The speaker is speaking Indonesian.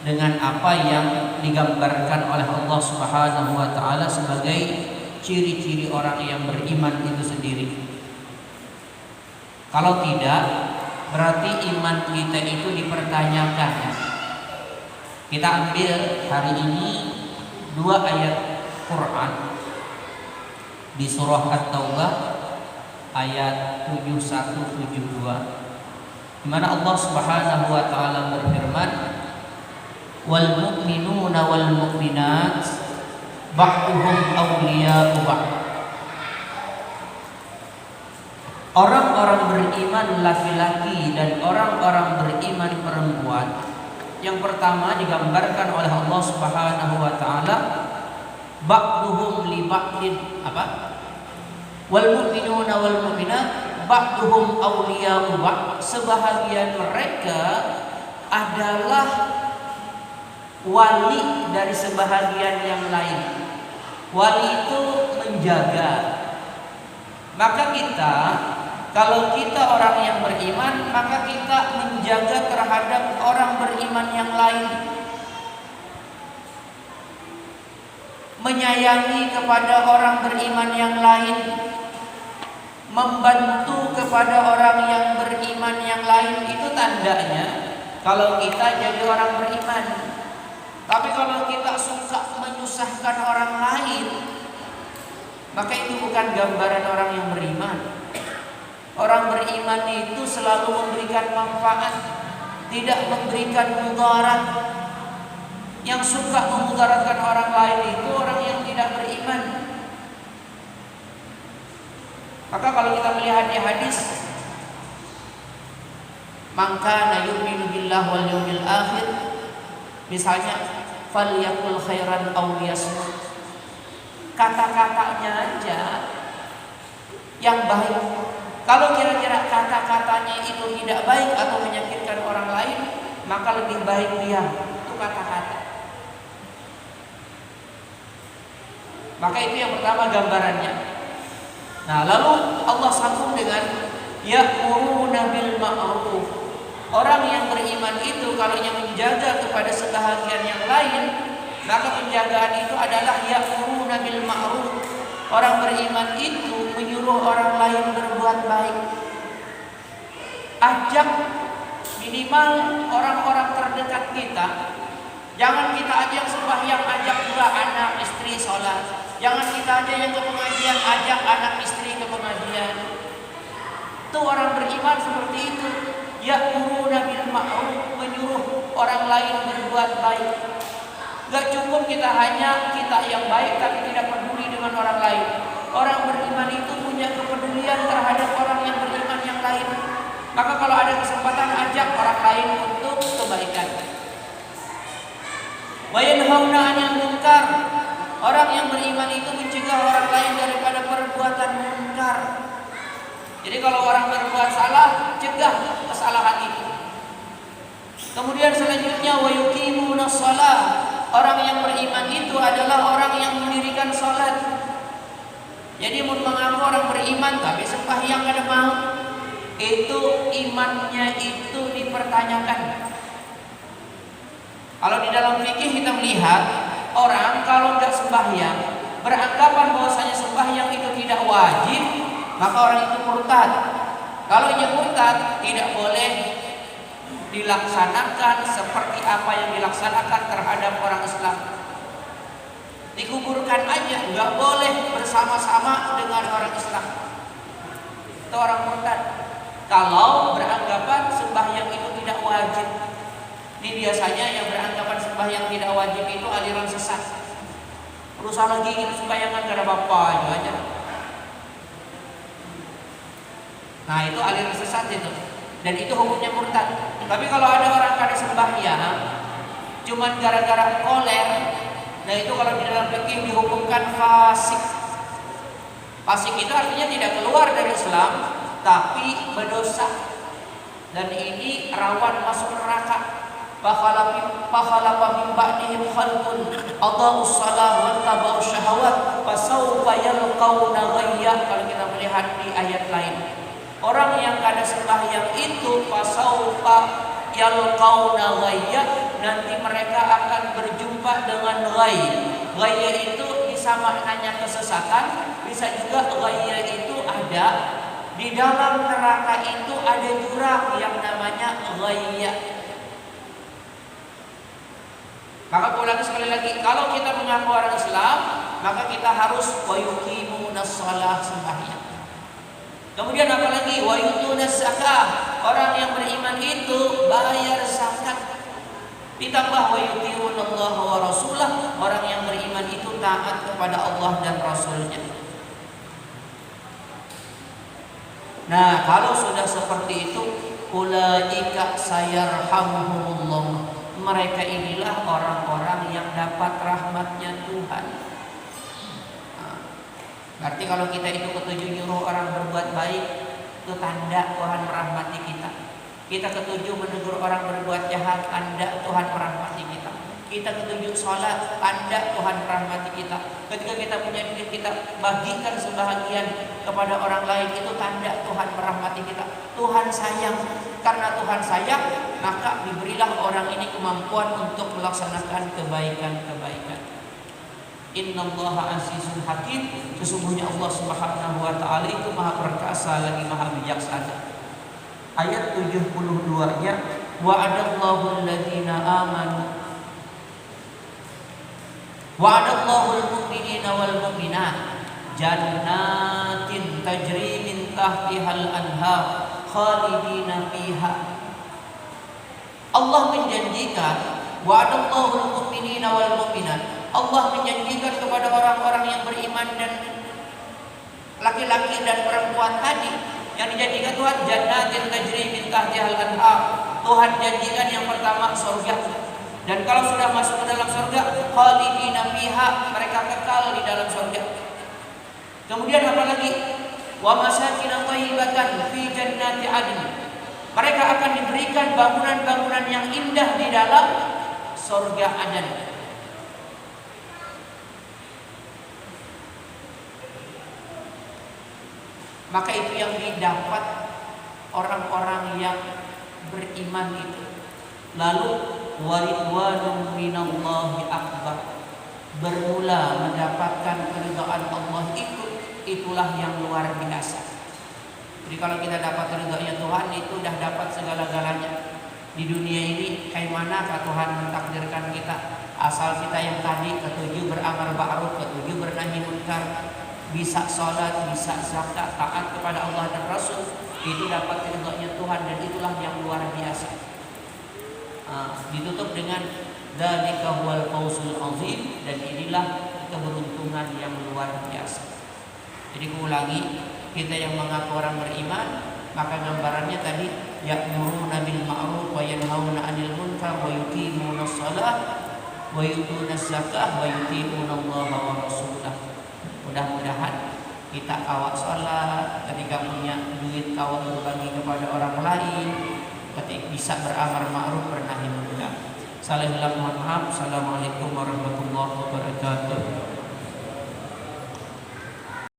dengan apa yang digambarkan oleh Allah Subhanahu wa taala sebagai ciri-ciri orang yang beriman itu sendiri. Kalau tidak, berarti iman kita itu dipertanyakan. Kita ambil hari ini 2 ayat Quran di surah At-Taubah ayat 71-72, di mana Allah Subhanahu wa taala berfirman, wal mu'minuna wal mu'minat ba'duhum awliya'u ba'd. Orang-orang beriman laki-laki dan orang-orang beriman perempuan, yang pertama digambarkan oleh Allah Subhanahu wa taala ba'duhum li ba'din apa? Wal mu'minuna wal mu'minat ba'duhum awliya'u ba'd. Sebahagian mereka adalah wali dari sebahagian yang lain. Wali itu menjaga. Maka kita, kalau kita orang yang beriman, maka kita menjaga terhadap orang beriman yang lain, menyayangi kepada orang beriman yang lain, membantu kepada orang yang beriman yang lain. Itu tandanya kalau kita jadi orang beriman. Tapi kalau kita suka menyusahkan orang lain, maka itu bukan gambaran orang yang beriman. Orang beriman itu selalu memberikan manfaat, tidak memberikan mudarat. Yang suka memudaratkan orang lain itu orang yang tidak beriman. Maka kalau kita melihat di hadis, man kana yu'minu billahi wal yawmil akhir, misalnya falyakul khairan aw liyasmut. Kata-katanya aja yang baik. Kalau kira-kira kata-katanya itu tidak baik atau menyakitkan orang lain, maka lebih baik diam. Itu kata-kata. Maka itu yang pertama gambarannya. Nah, lalu Allah sambung dengan ya'muruna bil ma'ruf. Orang yang beriman itu kalau yang menjaga kepada sebahagian yang lain, maka penjagaan itu adalah ya'muruna bil ma'ruf. Orang beriman itu menyuruh orang lain berbuat baik. Ajak minimal orang-orang terdekat kita. Jangan kita ajak sembahyang, ajak pula anak istri sholat. Jangan kita aja yang ke pengajian, ajak anak istri ke pengajian. Itu orang beriman seperti itu. Ya'muruna bil ma'ruf, menyuruh orang lain berbuat baik. Gak cukup kita hanya kita yang baik tapi tidak peduli dengan orang lain. Orang beriman itu punya kepedulian terhadap orang yang beriman yang lain. Maka kalau ada kesempatan, ajak orang lain untuk kebaikan. Wa yanhauna 'anil munkar. Orang yang beriman itu mencegah orang lain daripada perbuatan munkar. Jadi kalau orang berbuat salah, cegah kesalahan itu. Kemudian selanjutnya wa yuqimuna shalah. Orang yang beriman itu adalah orang yang mendirikan salat. Jadi mengaku orang beriman tapi sembahyang kada mau, itu imannya itu dipertanyakan. Kalau di dalam fikih kita melihat orang kalau tidak sembahyang, beranggapan bahwasanya sembahyang itu tidak wajib, maka orang itu murtad. Kalau ia murtad, tidak boleh dilaksanakan seperti apa yang dilaksanakan terhadap orang Islam. Dikuburkan aja, nggak boleh bersama-sama dengan orang Islam. Itu orang murtad. Kalau beranggapan sembahyang itu tidak wajib. Ini biasanya yang beranggapan sembahyang tidak wajib itu aliran sesat. Berusaha lagi ingin sembahyangan karena bapak aja. Nah itu aliran sesat itu. Dan itu hukumnya murtad. Tapi kalau ada orang kada sembahyang cuman gara-gara koler, nah itu kalau di dalam fikih dihukumkan fasik. Fasik itu artinya tidak keluar dari Islam tapi berdosa. Dan ini rawan masuk neraka. Fakhalafa min ba'dihim khalqun adaa'us shalah wa tabau syahawat fasawfa yalqauna ghayya. Kalau kita melihat di ayat lain, orang yang kada sembahyang itu fasaufa yalqauna ghayya, nanti mereka akan berjumpa dengan ghayy. Ghayy itu bisa maknanya kesesatan, bisa juga ghayy itu ada di dalam neraka itu ada jurang yang namanya ghayy. Maka ulangi sekali lagi, kalau kita mengaku orang Islam, maka kita harus wa yuqimunas shalah, sembahyang. Kemudian apalagi wa yutuna zakah, orang yang beriman itu bayar zakat. Ditambah wa yuti'unallaha wa rasulah, orang yang beriman itu taat kepada Allah dan Rasulnya. Nah, kalau sudah seperti itu, ulaika sayarhamuhumullah, mereka inilah orang-orang yang dapat rahmatnya Tuhan. Berarti kalau kita itu ketujuh nyuruh orang berbuat baik, itu tanda Tuhan merahmati kita. Kita ketujuh menegur orang berbuat jahat, tanda Tuhan merahmati kita. Kita ketujuh sholat, tanda Tuhan merahmati kita. Ketika kita punya duit, kita bagikan sebahagian kepada orang lain, itu tanda Tuhan merahmati kita. Tuhan sayang, karena Tuhan sayang, maka diberilah orang ini kemampuan untuk melaksanakan kebaikan-kebaikan. Innallaha azizun hakim, sesungguhnya Allah Subhanahu wa taala itu maha perkasa lagi maha bijaksana. Ayat 72-nya, wa'adallahu alladziina aamanu wa'adallahu al-mu'minina wal mu'minat jannatin tajri min tahtihal anhar khalidina fiha. Allah menjanjikan, wa'adallahu al-mu'minina wal mu'minat, Allah menjanjikan kepada orang-orang yang beriman dan laki-laki dan perempuan tadi yang dijadikan Tuhan, jannatin tajri min tahtihal anhar. Tuhan janjikan yang pertama surga, dan kalau sudah masuk ke dalam surga, khalidina fiha, mereka kekal di dalam surga. Kemudian apa lagi? Wa masakin thayyibatan fi jannati adn, mereka akan diberikan bangunan-bangunan yang indah di dalam surga Aden. Maka itu yang didapat orang-orang yang beriman itu. Lalu waridwanun minallahi akbar, bermula mendapatkan keridhaan Allah itulah yang luar biasa. Jadi kalau kita dapat ridhaanya Tuhan, itu sudah dapat segala-galanya. Di dunia ini kayak mana Tuhan mentakdirkan kita, asal kita yang tadi ketujuh beramar ma'ruf, ketujuh bernahi munkar, bisa sholat, bisa zakat, taat kepada Allah dan Rasul, itu dapat ridhonya Tuhan, dan itulah yang luar biasa. Ditutup dengan dzalika huwal fawzul azim, dan inilah keberuntungan yang luar biasa. Jadi ulangi, kita yang mengaku orang beriman, maka gambarannya tadi ya'muruna bil ma'ruf wa yanhauna 'anil munkar wa yuqimunas shalah wa yu'tunaz zakah wa yuti'unallaha wa rasulahu. Mudah-mudahan kita kawat sholat, ketika punya duit kawat berbagi kepada orang lain, ketika bisa beramar ma'ruf bernahi munkar. Salam, mohon maaf. Assalamualaikum warahmatullahi wabarakatuh.